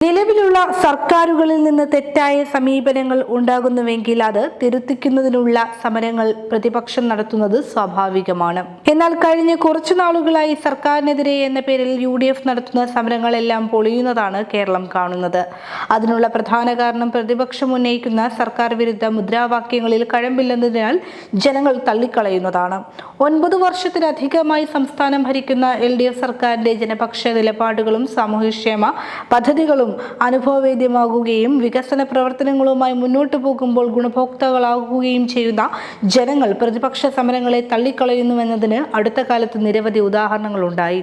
നിലവിലുള്ള സർക്കാരുകളിൽ നിന്ന് തെറ്റായ സമീപനങ്ങൾ ഉണ്ടാകുന്നുവെങ്കിൽ അത് തിരുത്തിക്കുന്നതിനുള്ള സമരങ്ങൾ പ്രതിപക്ഷം നടത്തുന്നത് സ്വാഭാവികമാണ്. എന്നാൽ കഴിഞ്ഞ കുറച്ചു നാളുകളായി സർക്കാരിനെതിരെ എന്ന പേരിൽ UDF നടത്തുന്ന സമരങ്ങളെല്ലാം പൊളിയുന്നതാണ് കേരളം കാണുന്നത്. അതിനുള്ള പ്രധാന കാരണം പ്രതിപക്ഷം ഉന്നയിക്കുന്ന സർക്കാർ വിരുദ്ധ മുദ്രാവാക്യങ്ങളിൽ കഴമ്പില്ലെന്നതിനാൽ ജനങ്ങൾ തള്ളിക്കളയുന്നതാണ്. 9 വർഷത്തിലധികമായി സംസ്ഥാനം ഭരിക്കുന്ന LDF സർക്കാരിന്റെ ജനപക്ഷ നിലപാടുകളും സാമൂഹ്യക്ഷേമ പദ്ധതികളും അനുഭവവേദ്യമാകുകയും വികസന പ്രവർത്തനങ്ങളുമായി മുന്നോട്ടു പോകുമ്പോൾ ഗുണഭോക്താക്കളാകുകയും ചെയ്യുന്ന ജനങ്ങൾ പ്രതിപക്ഷ സമരങ്ങളെ തള്ളിക്കളയുന്നുവെന്നതിന് അടുത്ത കാലത്ത് നിരവധി ഉദാഹരണങ്ങളുണ്ടായി.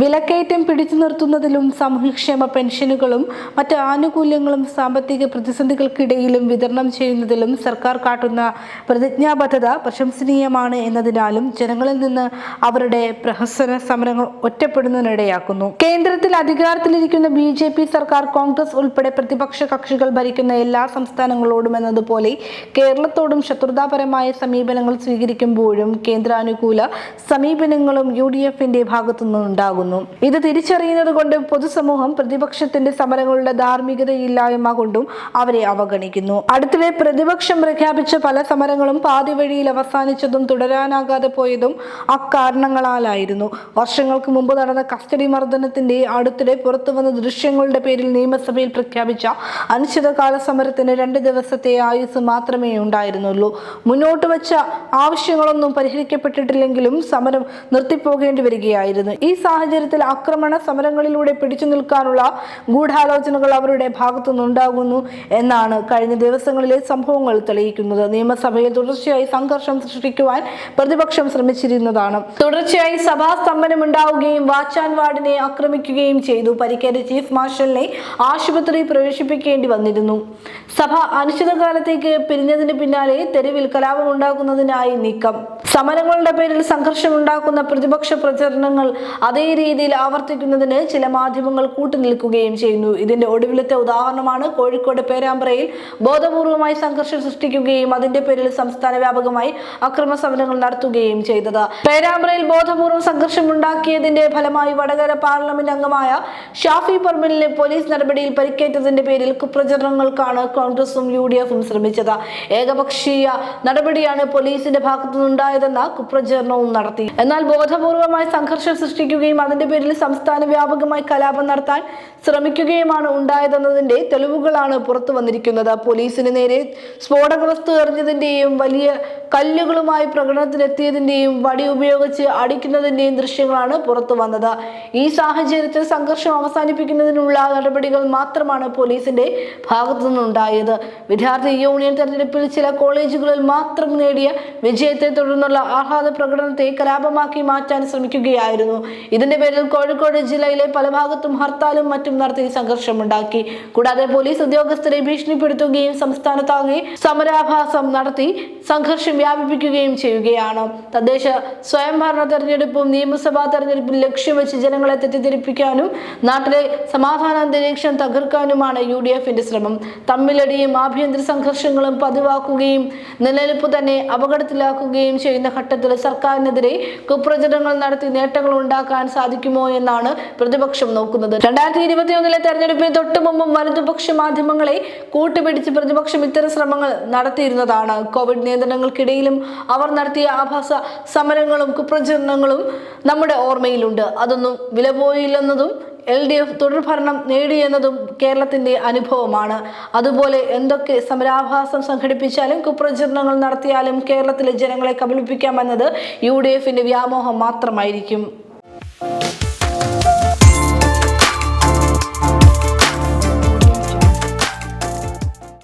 വിലക്കയറ്റം പിടിച്ചു നിർത്തുന്നതിലും സാമൂഹ്യക്ഷേമ പെൻഷനുകളും മറ്റ് ആനുകൂല്യങ്ങളും സാമ്പത്തിക പ്രതിസന്ധികൾക്കിടയിലും വിതരണം ചെയ്യുന്നതിലും സർക്കാർ കാട്ടുന്ന പ്രതിജ്ഞാബദ്ധത പ്രശംസനീയമാണ് എന്നതിനാലും ജനങ്ങളിൽ നിന്ന് അവരുടെ പ്രഹസന സമരങ്ങൾ ഒറ്റപ്പെടുന്നതിനിടയാക്കുന്നു. കേന്ദ്രത്തിൽ അധികാരത്തിലിരിക്കുന്ന BJP സർക്കാർ, കോൺഗ്രസ് ഉൾപ്പെടെ പ്രതിപക്ഷ കക്ഷികൾ ഭരിക്കുന്ന എല്ലാ സംസ്ഥാനങ്ങളോടും എന്നതുപോലെ കേരളത്തോടും ശത്രുതാപരമായ സമീപനങ്ങൾ സ്വീകരിക്കുമ്പോഴും കേന്ദ്രാനുകൂല സമീപനങ്ങളും UDFന്റെ ഭാഗത്തുനിന്നുണ്ടാകുന്നു. ഇത് തിരിച്ചറിയുന്നത് കൊണ്ട് പൊതുസമൂഹം പ്രതിപക്ഷത്തിന്റെ സമരങ്ങളുടെ ധാർമ്മികതയില്ലായ്മ കൊണ്ടും അവരെ അവഗണിക്കുന്നു. അടുത്തിടെ പ്രതിപക്ഷം പ്രഖ്യാപിച്ച പല സമരങ്ങളും പാതി വഴിയിൽ അവസാനിച്ചതും തുടരാനാകാതെ പോയതും അക്കാരണങ്ങളാലായിരുന്നു. വർഷങ്ങൾക്ക് മുമ്പ് നടന്ന കസ്റ്റഡി മർദ്ദനത്തിന്റെ അടുത്തിടെ പുറത്തുവന്ന ദൃശ്യങ്ങളുടെ പേരിൽ നിയമസഭയിൽ പ്രഖ്യാപിച്ച അനിശ്ചിതകാല സമരത്തിന് 2 ദിവസത്തെ ആയുസ് മാത്രമേ ഉണ്ടായിരുന്നുള്ളൂ. മുന്നോട്ട് വെച്ച ആവശ്യങ്ങളൊന്നും പരിഹരിക്കപ്പെട്ടിട്ടില്ലെങ്കിലും സമരം നിർത്തിപ്പോകേണ്ടി വരികയായിരുന്നു. ഈ സാഹചര്യത്തിൽ ആക്രമണ സമരങ്ങളിലൂടെ പിടിച്ചു നിൽക്കാനുള്ള ഗൂഢാലോചനകൾ അവരുടെ ഭാഗത്തുനിന്നുണ്ടാകുന്നു എന്നാണ് കഴിഞ്ഞ ദിവസങ്ങളിലെ സംഭവങ്ങൾ തെളിയിക്കുന്നത്. നിയമസഭയിൽ തുടർച്ചയായി സംഘർഷം സൃഷ്ടിക്കുവാൻ പ്രതിപക്ഷം ശ്രമിച്ചിരുന്നതാണ്. തുടർച്ചയായി സഭാ സ്തംഭനമുണ്ടാവുകയും വാച്ചാൻ വാർഡിനെ ആക്രമിക്കുകയും ചെയ്തു. പരിക്കേറ്റ ചീഫ് മാർഷലിനെ ആശുപത്രിയിൽ പ്രവേശിപ്പിക്കേണ്ടി വന്നിരുന്നു. സഭ അനിശ്ചിതകാലത്തേക്ക് പിരിഞ്ഞതിന് പിന്നാലെ തെരുവിൽ കലാപമുണ്ടാക്കുന്നതിനായി നീക്കം. സമരങ്ങളുടെ പേരിൽ സംഘർഷമുണ്ടാക്കുന്ന പ്രതിപക്ഷ പ്രചരണങ്ങൾ അതേ രീതിയിൽ ആവർത്തിക്കുന്നതിന് ചില മാധ്യമങ്ങൾ കൂട്ടുനിൽക്കുകയും ചെയ്യുന്നു. ഇതിന്റെ ഒടുവിലത്തെ ഉദാഹരണമാണ് കോഴിക്കോട് പേരാമ്പ്രയിൽ ബോധപൂർവമായി സംഘർഷം സൃഷ്ടിക്കുകയും അതിന്റെ പേരിൽ സംസ്ഥാന വ്യാപകമായി അക്രമ സമരങ്ങൾ നടത്തുകയും ചെയ്തത്. പേരാമ്പ്രയിൽ ബോധപൂർവം സംഘർഷമുണ്ടാക്കിയതിന്റെ ഫലമായി വടകര പാർലമെന്റ് അംഗമായ ഷാഫി പറമ്പിലിന് പോലീസ് നടപടിയിൽ പരിക്കേറ്റതിന്റെ പേരിൽ കുപ്രചരണങ്ങൾക്കാണ് കോൺഗ്രസും UDFും ശ്രമിച്ചത്. ഏകപക്ഷീയ നടപടിയാണ് പോലീസിന്റെ ഭാഗത്തുനിന്നുണ്ടായതെന്ന കുപ്രചരണവും നടത്തി. എന്നാൽ ബോധപൂർവമായി സംഘർഷം സൃഷ്ടിക്കുകയും അതിന്റെ പേരിൽ സംസ്ഥാന വ്യാപകമായി കലാപം നടത്താൻ ശ്രമിക്കുകയുമാണ് ഉണ്ടായതെന്നതിന്റെ തെളിവുകളാണ് പുറത്തു വന്നിരിക്കുന്നത്. പോലീസിന് നേരെ സ്ഫോടക വസ്തു എറിഞ്ഞതിന്റെയും വലിയ കല്ലുകളുമായി പ്രകടനത്തിനെത്തിയതിന്റെയും വടി ഉപയോഗിച്ച് അടിക്കുന്നതിന്റെയും ദൃശ്യങ്ങളാണ് പുറത്തു വന്നത്. ഈ സാഹചര്യത്തിൽ സംഘർഷം അവസാനിപ്പിക്കുന്നതിനുള്ള നടപടികൾ മാത്രമാണ് പോലീസിന്റെ ഭാഗത്തുനിന്നുണ്ടായത്. വിദ്യാർത്ഥി യൂണിയൻ തെരഞ്ഞെടുപ്പിൽ ചില കോളേജുകളിൽ മാത്രം നേടിയ വിജയത്തെ തുടർന്നുള്ള ആഹ്ലാദ പ്രകടനത്തെ കലാപമാക്കി മാറ്റാൻ ശ്രമിക്കുകയായിരുന്നു. ഇതിന്റെ പേരിൽ കോഴിക്കോട് ജില്ലയിലെ പല ഭാഗത്തും ഹർത്താലും മറ്റും നടത്തി സംഘർഷമുണ്ടാക്കി. കൂടാതെ പോലീസ് ഉദ്യോഗസ്ഥരെ ഭീഷണിപ്പെടുത്തുകയും സംസ്ഥാനത്താകെ സമരാഭാസം നടത്തി സംഘർഷം വ്യാപിപ്പിക്കുകയും ചെയ്യുകയാണ്. തദ്ദേശ സ്വയംഭരണ തെരഞ്ഞെടുപ്പും നിയമസഭാ തെരഞ്ഞെടുപ്പും ലക്ഷ്യം വെച്ച് ജനങ്ങളെ തെറ്റിദ്ധരിപ്പിക്കാനും നാട്ടിലെ സമാധാന അന്തരീക്ഷം തകർക്കാനുമാണ് UDFന്റെ ശ്രമം. തമ്മിലടിയും ആഭ്യന്തര സംഘർഷങ്ങളും പതിവാക്കുകയും നിലനിൽപ്പ് തന്നെ അപകടത്തിലാക്കുകയും ചെയ്യുന്ന ഘട്ടത്തിൽ സർക്കാരിനെതിരെ കുപ്രചരണങ്ങൾ നടത്തി നേട്ടങ്ങൾ ഉണ്ടാക്കാൻ സാധിക്കുമോ എന്നാണ് പ്രതിപക്ഷം നോക്കുന്നത്. 2021 തെരഞ്ഞെടുപ്പിന് തൊട്ടു മുമ്പും വലതുപക്ഷ മാധ്യമങ്ങളെ കൂട്ടുപിടിച്ച് പ്രതിപക്ഷം ഇത്തരം ശ്രമങ്ങൾ നടത്തിയിരുന്നതാണ്. കോവിഡ് നിയന്ത്രണങ്ങൾക്കിടയിലും അവർ നടത്തിയ ആഭാസ സമരങ്ങളും കുപ്രചരണങ്ങളും നമ്മുടെ ഓർമ്മയിലുണ്ട്. അതൊന്നും വിലപോയില്ലെന്നതും LDF തുടർഭരണം നേടിയെന്നതും കേരളത്തിന്റെ അനുഭവമാണ്. അതുപോലെ എന്തൊക്കെ സമരാഭാസം സംഘടിപ്പിച്ചാലും കുപ്രചരണങ്ങൾ നടത്തിയാലും കേരളത്തിലെ ജനങ്ങളെ കബളിപ്പിക്കാമെന്നത് UDFന്റെ വ്യാമോഹം മാത്രമായിരിക്കും.